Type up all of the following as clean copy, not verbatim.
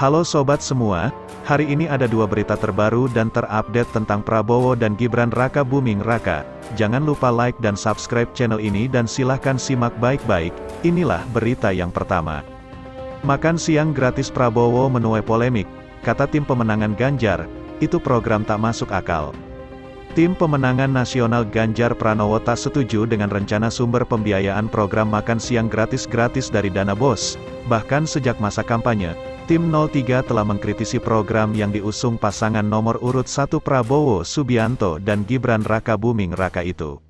Halo sobat semua, hari ini ada dua berita terbaru dan terupdate tentang Prabowo dan Gibran Raka Buming Raka. Jangan lupa like dan subscribe channel ini dan silahkan simak baik-baik. Inilah berita yang pertama. Makan siang gratis Prabowo menuai polemik, kata tim pemenangan Ganjar, itu program tak masuk akal. Tim pemenangan nasional Ganjar Pranowo tak setuju dengan rencana sumber pembiayaan program makan siang gratis-gratis dari dana BOS. Bahkan sejak masa kampanye, tim 03 telah mengkritisi program yang diusung pasangan nomor urut 1 Prabowo Subianto dan Gibran Raka Buming Raka itu.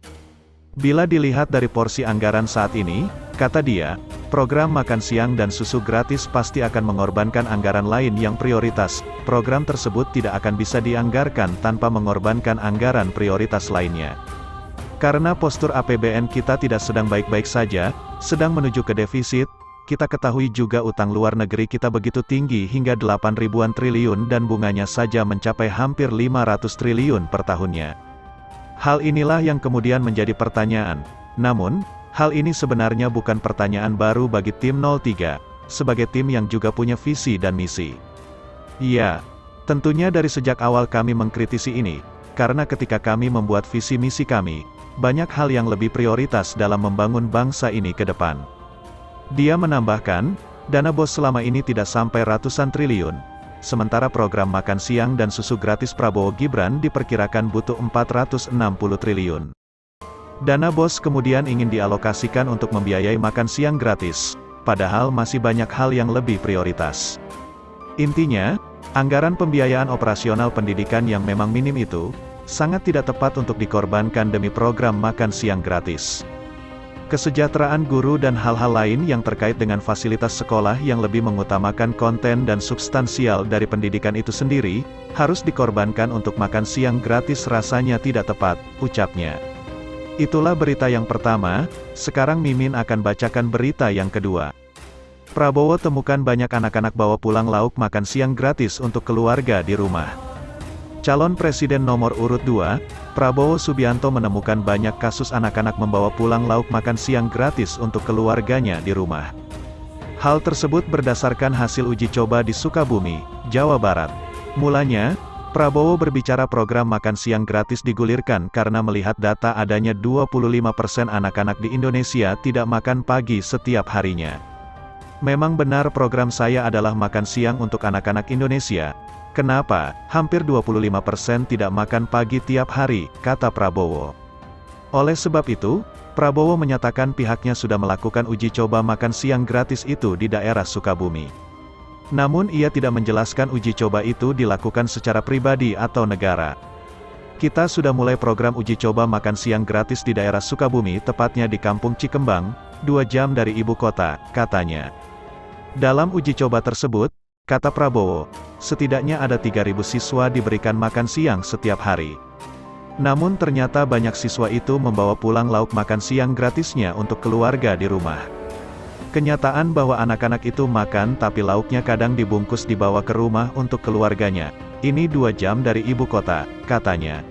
Bila dilihat dari porsi anggaran saat ini, kata dia, program makan siang dan susu gratis pasti akan mengorbankan anggaran lain yang prioritas. Program tersebut tidak akan bisa dianggarkan tanpa mengorbankan anggaran prioritas lainnya. Karena postur APBN kita tidak sedang baik-baik saja, sedang menuju ke defisit, kita ketahui juga utang luar negeri kita begitu tinggi hingga 8 ribuan triliun dan bunganya saja mencapai hampir 500 triliun per tahunnya. Hal inilah yang kemudian menjadi pertanyaan. Namun, hal ini sebenarnya bukan pertanyaan baru bagi tim 03, sebagai tim yang juga punya visi dan misi. Ya, tentunya dari sejak awal kami mengkritisi ini, karena ketika kami membuat visi misi kami, banyak hal yang lebih prioritas dalam membangun bangsa ini ke depan. Dia menambahkan, dana BOS selama ini tidak sampai ratusan triliun, sementara program makan siang dan susu gratis Prabowo Gibran diperkirakan butuh 460 triliun. Dana BOS kemudian ingin dialokasikan untuk membiayai makan siang gratis, padahal masih banyak hal yang lebih prioritas. Intinya, anggaran pembiayaan operasional pendidikan yang memang minim itu, sangat tidak tepat untuk dikorbankan demi program makan siang gratis. Kesejahteraan guru dan hal-hal lain yang terkait dengan fasilitas sekolah yang lebih mengutamakan konten dan substansial dari pendidikan itu sendiri, harus dikorbankan untuk makan siang gratis rasanya tidak tepat, ucapnya. Itulah berita yang pertama, sekarang Mimin akan bacakan berita yang kedua. Prabowo temukan banyak anak-anak bawa pulang lauk makan siang gratis untuk keluarga di rumah. Calon Presiden nomor urut 2, Prabowo Subianto menemukan banyak kasus anak-anak membawa pulang lauk makan siang gratis untuk keluarganya di rumah. Hal tersebut berdasarkan hasil uji coba di Sukabumi, Jawa Barat. Mulanya, Prabowo berbicara program makan siang gratis digulirkan karena melihat data adanya 25% anak-anak di Indonesia tidak makan pagi setiap harinya. Memang benar program saya adalah makan siang untuk anak-anak Indonesia. Kenapa, hampir 25% tidak makan pagi tiap hari, kata Prabowo. Oleh sebab itu, Prabowo menyatakan pihaknya sudah melakukan uji coba makan siang gratis itu di daerah Sukabumi. Namun ia tidak menjelaskan uji coba itu dilakukan secara pribadi atau negara. Kita sudah mulai program uji coba makan siang gratis di daerah Sukabumi, tepatnya di Kampung Cikembang, 2 jam dari ibu kota, katanya. Dalam uji coba tersebut, kata Prabowo, setidaknya ada 3.000 siswa diberikan makan siang setiap hari. Namun ternyata banyak siswa itu membawa pulang lauk makan siang gratisnya untuk keluarga di rumah. Kenyataan bahwa anak-anak itu makan tapi lauknya kadang dibungkus dibawa ke rumah untuk keluarganya. Ini 2 jam dari ibu kota, katanya.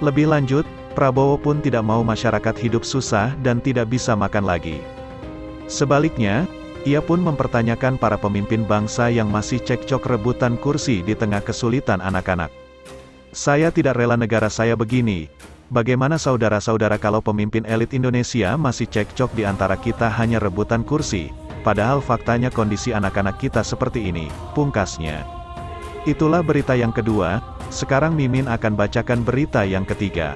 Lebih lanjut, Prabowo pun tidak mau masyarakat hidup susah dan tidak bisa makan lagi. Sebaliknya, ia pun mempertanyakan para pemimpin bangsa yang masih cekcok rebutan kursi di tengah kesulitan anak-anak. Saya tidak rela negara saya begini. Bagaimana saudara-saudara kalau pemimpin elit Indonesia masih cekcok di antara kita hanya rebutan kursi, padahal faktanya kondisi anak-anak kita seperti ini, pungkasnya. Itulah berita yang kedua, sekarang Mimin akan bacakan berita yang ketiga.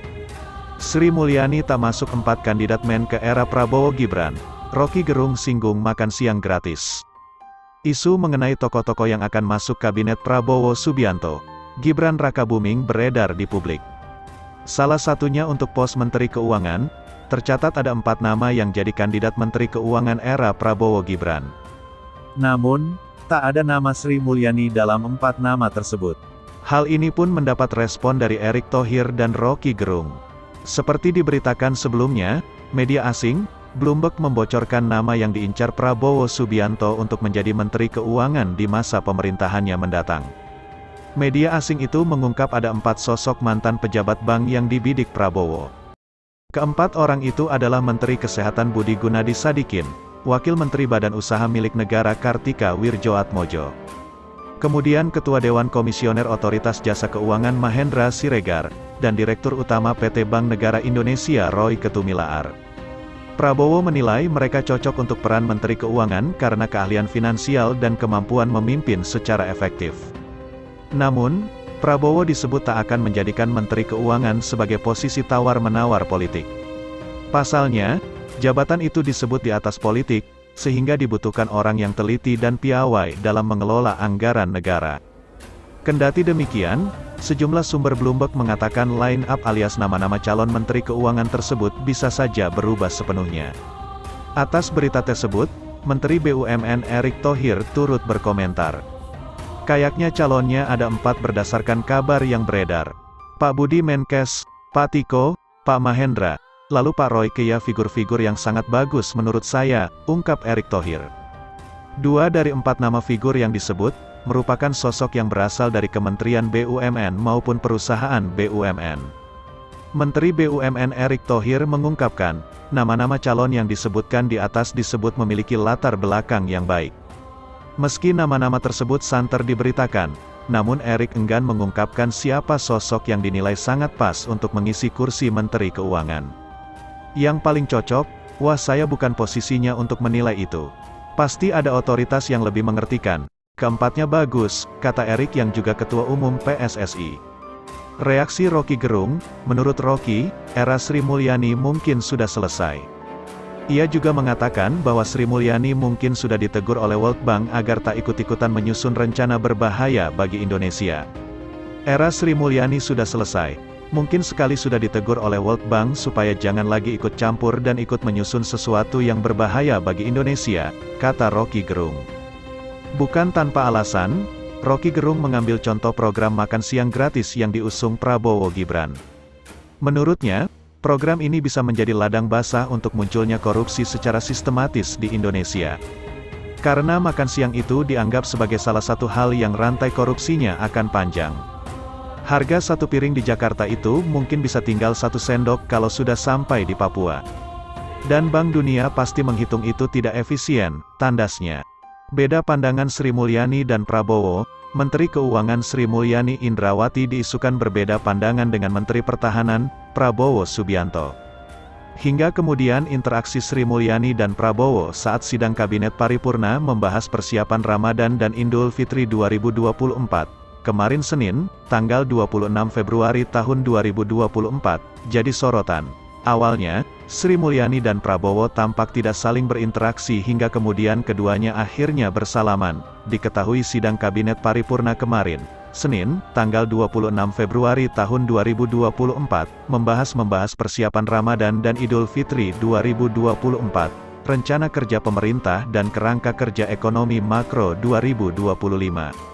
Sri Mulyani tak masuk 4 kandidat men ke era Prabowo Gibran. Rocky Gerung singgung makan siang gratis. Isu mengenai tokoh-tokoh yang akan masuk kabinet Prabowo Subianto, Gibran Raka Buming beredar di publik. Salah satunya untuk pos Menteri Keuangan, tercatat ada 4 nama yang jadi kandidat Menteri Keuangan era Prabowo Gibran. Namun, tak ada nama Sri Mulyani dalam 4 nama tersebut. Hal ini pun mendapat respon dari Erick Thohir dan Rocky Gerung. Seperti diberitakan sebelumnya, media asing, Bloomberg membocorkan nama yang diincar Prabowo Subianto untuk menjadi Menteri Keuangan di masa pemerintahannya mendatang. Media asing itu mengungkap ada 4 sosok mantan pejabat bank yang dibidik Prabowo. Keempat orang itu adalah Menteri Kesehatan Budi Gunadi Sadikin, Wakil Menteri Badan Usaha Milik Negara Kartika Wirjoatmojo, Kemudian Ketua Dewan Komisioner Otoritas Jasa Keuangan Mahendra Siregar, dan Direktur Utama PT Bank Negara Indonesia Roy Ketumilaar. Prabowo menilai mereka cocok untuk peran Menteri Keuangan karena keahlian finansial dan kemampuan memimpin secara efektif. Namun, Prabowo disebut tak akan menjadikan Menteri Keuangan sebagai posisi tawar-menawar politik. Pasalnya, jabatan itu disebut di atas politik, sehingga dibutuhkan orang yang teliti dan piawai dalam mengelola anggaran negara. Kendati demikian, sejumlah sumber Bloomberg mengatakan line up alias nama-nama calon Menteri Keuangan tersebut bisa saja berubah sepenuhnya. Atas berita tersebut, Menteri BUMN Erick Thohir turut berkomentar. Kayaknya calonnya ada 4 berdasarkan kabar yang beredar. Pak Budi Menkes, Pak Tiko, Pak Mahendra, lalu Pak Roy Keya figur-figur yang sangat bagus menurut saya, ungkap Erick Thohir. 2 dari 4 nama figur yang disebut, merupakan sosok yang berasal dari Kementerian BUMN maupun perusahaan BUMN. Menteri BUMN Erick Thohir mengungkapkan, nama-nama calon yang disebutkan di atas disebut memiliki latar belakang yang baik. Meski nama-nama tersebut santer diberitakan, namun Erick enggan mengungkapkan siapa sosok yang dinilai sangat pas untuk mengisi kursi Menteri Keuangan. Yang paling cocok, wah saya bukan posisinya untuk menilai itu. Pasti ada otoritas yang lebih mengertikan. Keempatnya bagus, kata Erick yang juga Ketua Umum PSSI. Reaksi Rocky Gerung, menurut Rocky, era Sri Mulyani mungkin sudah selesai. Ia juga mengatakan bahwa Sri Mulyani mungkin sudah ditegur oleh World Bank agar tak ikut-ikutan menyusun rencana berbahaya bagi Indonesia. Era Sri Mulyani sudah selesai. Mungkin sekali sudah ditegur oleh World Bank supaya jangan lagi ikut campur dan ikut menyusun sesuatu yang berbahaya bagi Indonesia, kata Rocky Gerung. Bukan tanpa alasan, Rocky Gerung mengambil contoh program makan siang gratis yang diusung Prabowo Gibran. Menurutnya, program ini bisa menjadi ladang basah untuk munculnya korupsi secara sistematis di Indonesia. Karena makan siang itu dianggap sebagai salah satu hal yang rantai korupsinya akan panjang. Harga satu piring di Jakarta itu mungkin bisa tinggal 1 sendok kalau sudah sampai di Papua. Dan Bank Dunia pasti menghitung itu tidak efisien, tandasnya. Beda pandangan Sri Mulyani dan Prabowo, Menteri Keuangan Sri Mulyani Indrawati diisukan berbeda pandangan dengan Menteri Pertahanan, Prabowo Subianto. Hingga kemudian interaksi Sri Mulyani dan Prabowo saat sidang Kabinet Paripurna membahas persiapan Ramadan dan Idul Fitri 2024. Kemarin Senin, tanggal 26 Februari tahun 2024, jadi sorotan. Awalnya, Sri Mulyani dan Prabowo tampak tidak saling berinteraksi hingga kemudian keduanya akhirnya bersalaman. Diketahui sidang Kabinet Paripurna kemarin, Senin, tanggal 26 Februari tahun 2024, membahas persiapan Ramadan dan Idul Fitri 2024, rencana kerja pemerintah dan kerangka kerja ekonomi makro 2025.